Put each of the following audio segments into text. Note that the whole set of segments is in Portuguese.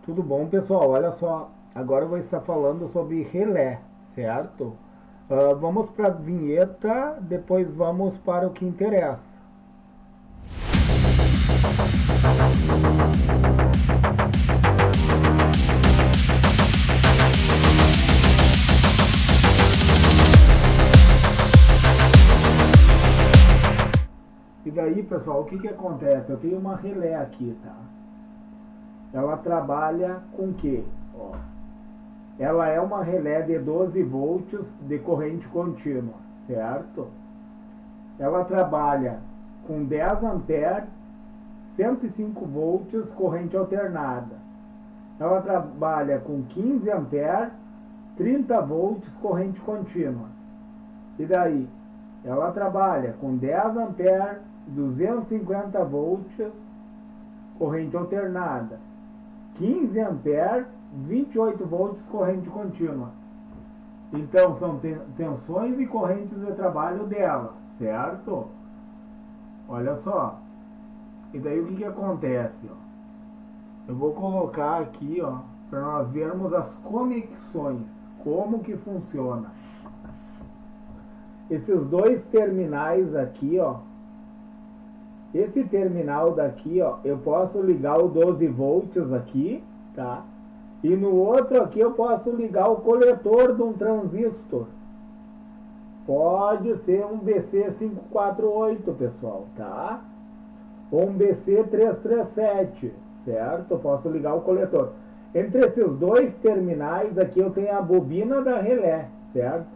Tudo bom, pessoal? Olha só, agora eu vou estar falando sobre relé, certo? Vamos para a vinheta, depois vamos para o que interessa. E daí, pessoal, o que acontece? Eu tenho uma relé aqui, tá? Ela trabalha com o quê? Ó, ela é uma relé de 12 volts de corrente contínua, certo? Ela trabalha com 10 amperes, 105 volts, corrente alternada. Ela trabalha com 15 amperes, 30 volts, corrente contínua. E daí? Ela trabalha com 10 amperes, 250 volts, corrente alternada. 15 amperes, 28 volts, corrente contínua. Então, são tensões e correntes de trabalho dela, certo? Olha só. E daí o que acontece? Ó? Eu vou colocar aqui, ó, para nós vermos as conexões, como que funciona. Esses dois terminais aqui, ó. Esse terminal daqui, ó, eu posso ligar o 12 volts aqui, tá? E no outro aqui eu posso ligar o coletor de um transistor. Pode ser um BC548, pessoal, tá? Ou um BC337, certo? Eu posso ligar o coletor. Entre esses dois terminais aqui eu tenho a bobina da relé, certo?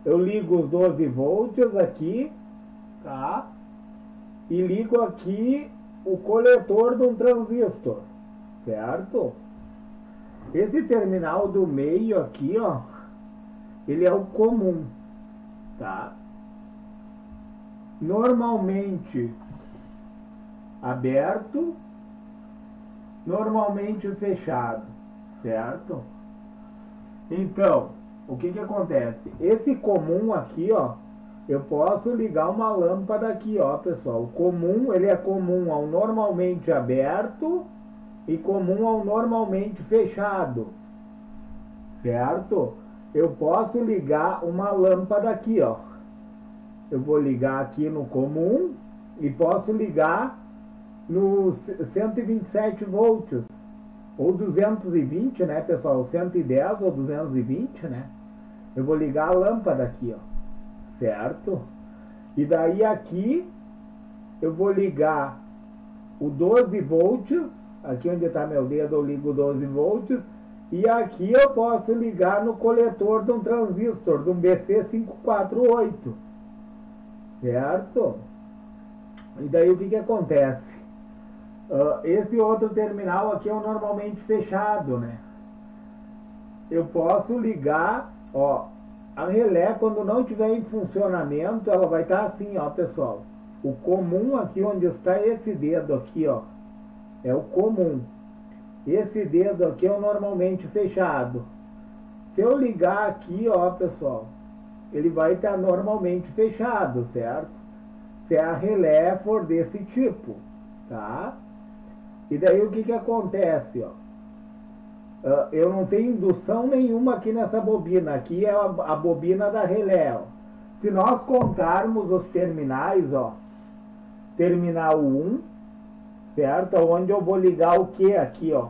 Eu ligo os 12 volts aqui, tá? E ligo aqui o coletor de um transistor, certo? Esse terminal do meio aqui, ó, ele é o comum, tá? Normalmente aberto, normalmente fechado, certo? Então, o que acontece? Esse comum aqui, ó, eu posso ligar uma lâmpada aqui, ó, pessoal. O comum, ele é comum ao normalmente aberto e comum ao normalmente fechado, certo? Eu posso ligar uma lâmpada aqui, ó. Eu vou ligar aqui no comum e posso ligar no 127 volts ou 220, né, pessoal? 110 ou 220, né? Eu vou ligar a lâmpada aqui, ó. Certo? E daí aqui eu vou ligar o 12 volts, aqui onde está meu dedo eu ligo 12 volts, e aqui eu posso ligar no coletor de um transistor, de um BC548, certo? E daí o que acontece? Esse outro terminal aqui é o normalmente fechado, né? Eu posso ligar, ó, a relé, quando não estiver em funcionamento, ela vai estar assim, ó, pessoal. O comum aqui, onde está esse dedo aqui, ó, é o comum. Esse dedo aqui é o normalmente fechado. Se eu ligar aqui, ó, pessoal, ele vai estar normalmente fechado, certo? Se a relé for desse tipo, tá? E daí o que acontece, ó? Eu não tenho indução nenhuma aqui nessa bobina. Aqui é a bobina da relé, ó. Se nós contarmos os terminais, ó, terminal 1, certo? Onde eu vou ligar o que aqui, ó?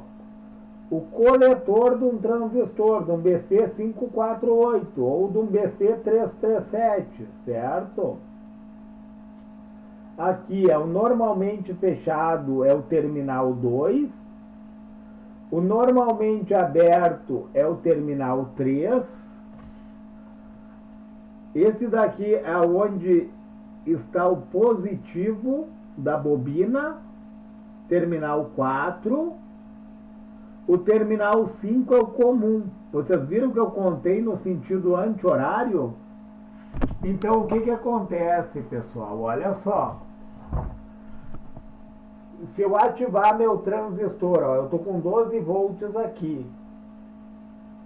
O coletor de um transistor, de um BC548 ou de um BC337, certo? Aqui é o normalmente fechado, é o terminal 2. O normalmente aberto é o terminal 3. Esse daqui é onde está o positivo da bobina, terminal 4. O terminal 5 é o comum. Vocês viram que eu contei no sentido anti-horário? Então o que acontece, pessoal? Olha só. Se eu ativar meu transistor, ó, eu estou com 12 volts aqui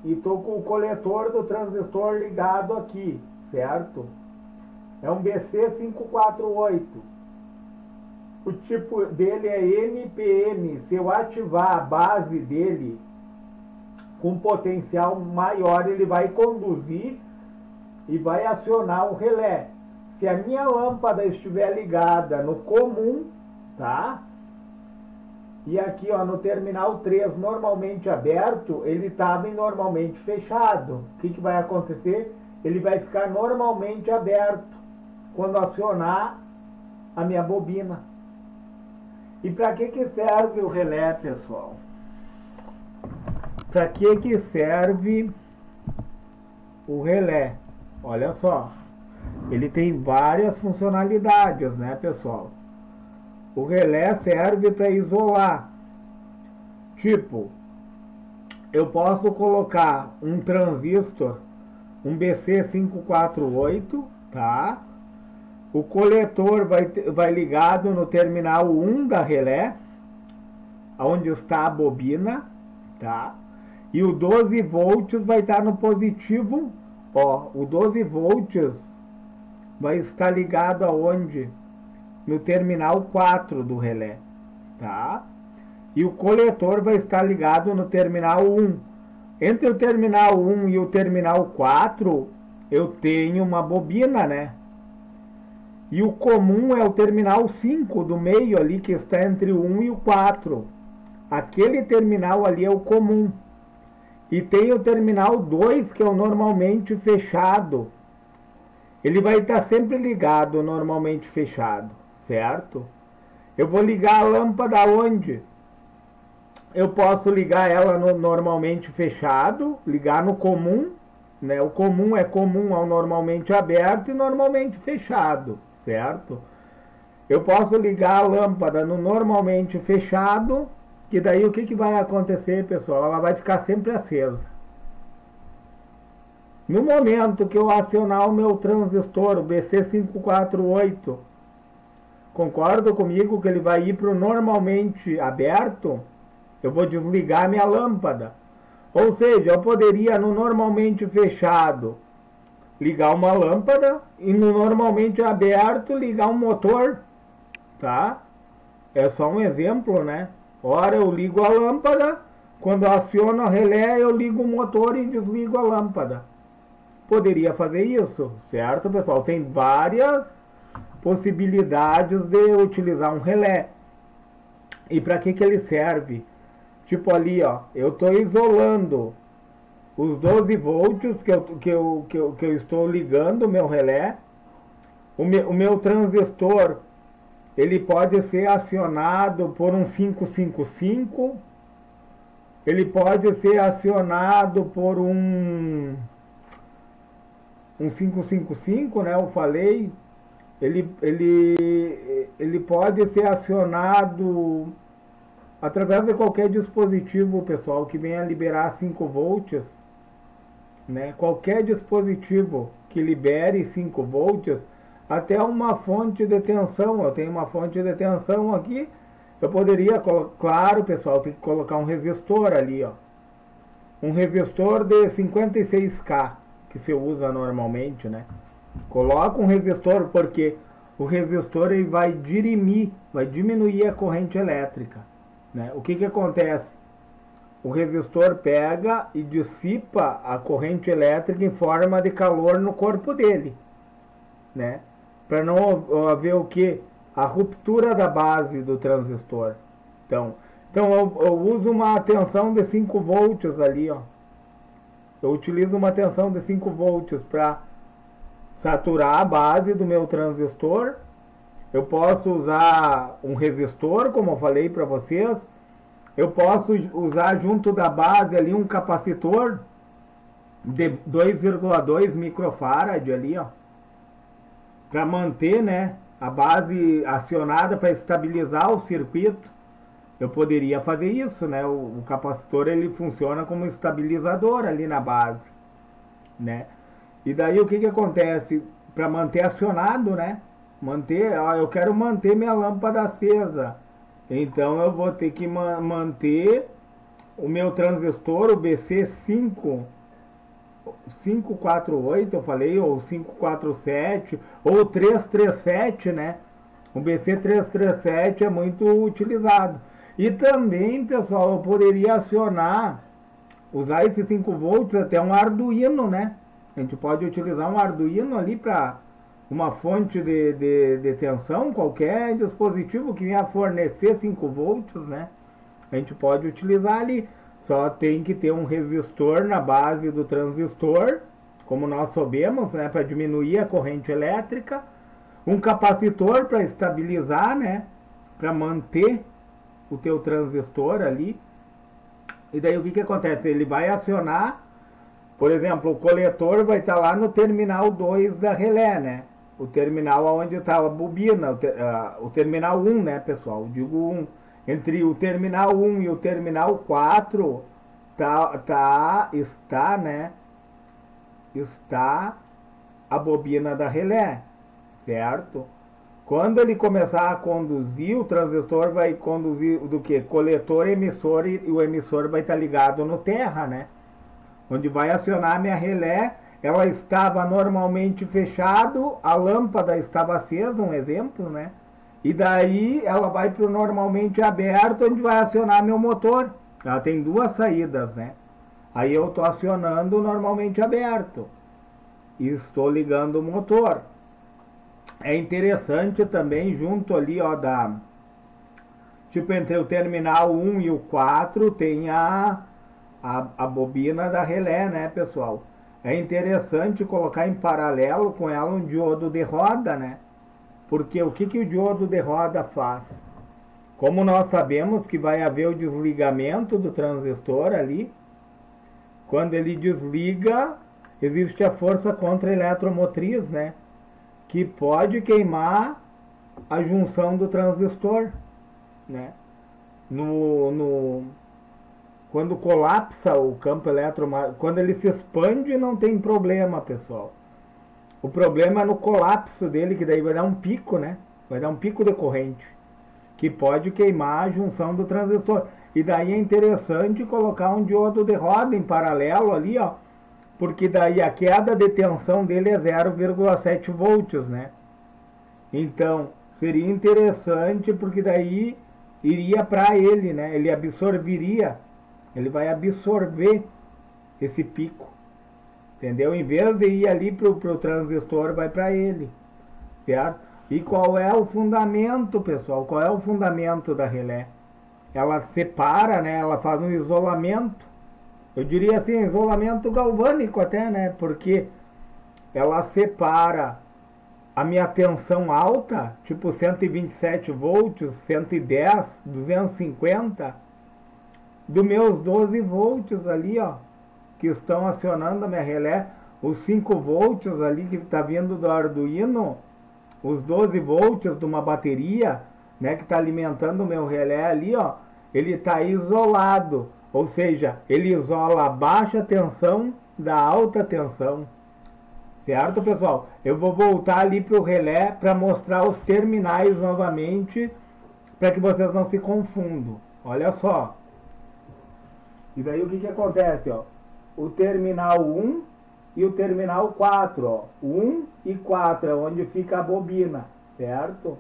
e estou com o coletor do transistor ligado aqui, certo? É um BC548. O tipo dele é NPN. Se eu ativar a base dele com potencial maior, ele vai conduzir e vai acionar o relé. Se a minha lâmpada estiver ligada no comum, tá? E aqui, ó, no terminal 3, normalmente aberto, ele estava normalmente fechado. O que vai acontecer? Ele vai ficar normalmente aberto quando acionar a minha bobina. E para que serve o relé, pessoal? Para que serve o relé? Olha só, ele tem várias funcionalidades, né, pessoal? O relé serve para isolar. Tipo, eu posso colocar um transistor, um BC548, tá? O coletor vai ligado no terminal 1 da relé, onde está a bobina, tá? E o 12 volts vai estar no positivo, ó, o 12 volts vai estar ligado aonde? No terminal 4 do relé, tá? E o coletor vai estar ligado no terminal 1. Entre o terminal 1 e o terminal 4, eu tenho uma bobina, né? E o comum é o terminal 5 do meio ali, que está entre o 1 e o 4. Aquele terminal ali é o comum. E tem o terminal 2, que é o normalmente fechado. Ele vai estar sempre ligado, normalmente fechado, certo? Eu vou ligar a lâmpada onde? Eu posso ligar ela no normalmente fechado, ligar no comum, né? O comum é comum ao normalmente aberto e normalmente fechado, certo? Eu posso ligar a lâmpada no normalmente fechado, que daí o que vai acontecer, pessoal? Ela vai ficar sempre acesa. No momento que eu acionar o meu transistor, o BC548, concorda comigo que ele vai ir para o normalmente aberto? Eu vou desligar minha lâmpada. Ou seja, eu poderia no normalmente fechado ligar uma lâmpada e no normalmente aberto ligar um motor, tá? É só um exemplo, né? Ora eu ligo a lâmpada, quando eu aciono a relé eu ligo o motor e desligo a lâmpada. Poderia fazer isso, certo, pessoal? Tem várias possibilidades de utilizar um relé. E para que ele serve? Tipo ali, ó, eu estou isolando os 12 volts que eu estou ligando o meu relé. O meu transistor, ele pode ser acionado por um 555. Ele pode ser acionado por um 555, né? Eu falei. Ele pode ser acionado através de qualquer dispositivo, pessoal, que venha liberar 5 volts, né? Qualquer dispositivo que libere 5 volts, até uma fonte de tensão. Eu tenho uma fonte de tensão aqui. Eu poderia, claro, pessoal, tem que colocar um resistor ali, ó. Um resistor de 56K, que se usa normalmente, né? Coloca um resistor porque o resistor ele vai dirimir, vai diminuir a corrente elétrica, né? O que acontece? O resistor pega e dissipa a corrente elétrica em forma de calor no corpo dele, né? Para não haver o que? A ruptura da base do transistor. Então eu uso uma tensão de 5 volts ali, ó. Eu utilizo uma tensão de 5 volts para saturar a base do meu transistor. Eu posso usar um resistor, como eu falei para vocês. Eu posso usar junto da base ali um capacitor de 2,2 microfarad ali, ó, para manter, né, a base acionada para estabilizar o circuito. Eu poderia fazer isso, né? O capacitor ele funciona como estabilizador ali na base, né? E daí o que acontece? Para manter acionado, né? Eu quero manter minha lâmpada acesa. Então eu vou ter que manter o meu transistor, o BC548, eu falei, ou 547, ou 337, né? O BC337 é muito utilizado. E também, pessoal, eu poderia acionar usar esses 5 volts até um Arduino, né? A gente pode utilizar um Arduino ali para uma fonte de tensão, qualquer dispositivo que venha fornecer 5 volts, né? A gente pode utilizar ali. Só tem que ter um resistor na base do transistor, como nós sabemos, né? Para diminuir a corrente elétrica. Um capacitor para estabilizar, né? Para manter o teu transistor ali. E daí o que acontece? Ele vai acionar, por exemplo, o coletor vai estar lá no terminal 2 da relé, né? O terminal onde está a bobina, o terminal 1, né, pessoal? Digo 1. Entre o terminal 1 e o terminal 4 está a bobina da relé, certo? Quando ele começar a conduzir, o transistor vai conduzir do que? Coletor, emissor, e o emissor vai estar ligado no terra, né? Onde vai acionar a minha relé. Ela estava normalmente fechado, a lâmpada estava acesa, um exemplo, né? E daí ela vai para o normalmente aberto, onde vai acionar meu motor. Ela tem 2 saídas, né? Aí eu estou acionando o normalmente aberto e estou ligando o motor. É interessante também, junto ali, ó, tipo, entre o terminal 1 e o 4 tem a bobina da relé, né, pessoal? É interessante colocar em paralelo com ela um diodo de roda, né? Porque o que o diodo de roda faz? Como nós sabemos que vai haver o desligamento do transistor ali, quando ele desliga, existe a força contra-eletromotriz, né? Que pode queimar a junção do transistor, né? Quando colapsa o campo eletromagnético, quando ele se expande, não tem problema, pessoal. O problema é no colapso dele, que daí vai dar um pico, né? Vai dar um pico de corrente, que pode queimar a junção do transistor. E daí é interessante colocar um diodo de roda em paralelo ali, ó, porque daí a queda de tensão dele é 0,7 volts, né? Então, seria interessante, porque daí iria para ele, né? Ele absorveria, ele vai absorver esse pico, entendeu? Em vez de ir ali pro transistor, vai para ele, certo? E qual é o fundamento, pessoal? Qual é o fundamento da relé? Ela separa, né? Ela faz um isolamento. Eu diria assim, isolamento galvânico até, né? Porque ela separa a minha tensão alta, tipo 127 volts, 110, 250, dos meus 12 volts ali, ó, que estão acionando a minha relé. Os 5 volts ali que está vindo do Arduino, os 12 volts de uma bateria, né, que está alimentando o meu relé ali, ó, ele está isolado. Ou seja, ele isola a baixa tensão da alta tensão. Certo, pessoal? Eu vou voltar ali para o relé para mostrar os terminais novamente, para que vocês não se confundam. Olha só. E daí o que acontece, ó? O terminal 1 e o terminal 4, ó. 1 e 4 é onde fica a bobina, certo?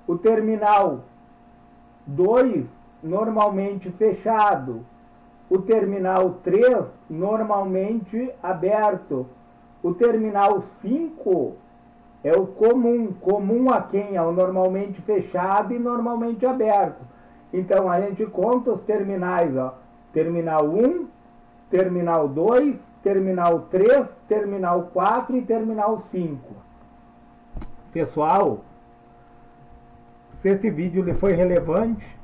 O terminal 2 normalmente fechado, o terminal 3 normalmente aberto, o terminal 5 é o comum a quem? É o normalmente fechado e normalmente aberto. Então a gente conta os terminais, ó, terminal 1, terminal 2, terminal 3, terminal 4 e terminal 5. Pessoal, se esse vídeo lhe foi relevante,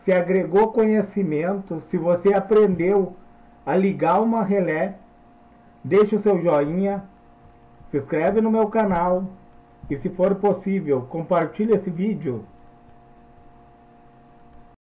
se agregou conhecimento, se você aprendeu a ligar uma relé, deixe o seu joinha, se inscreve no meu canal e, se for possível, compartilhe esse vídeo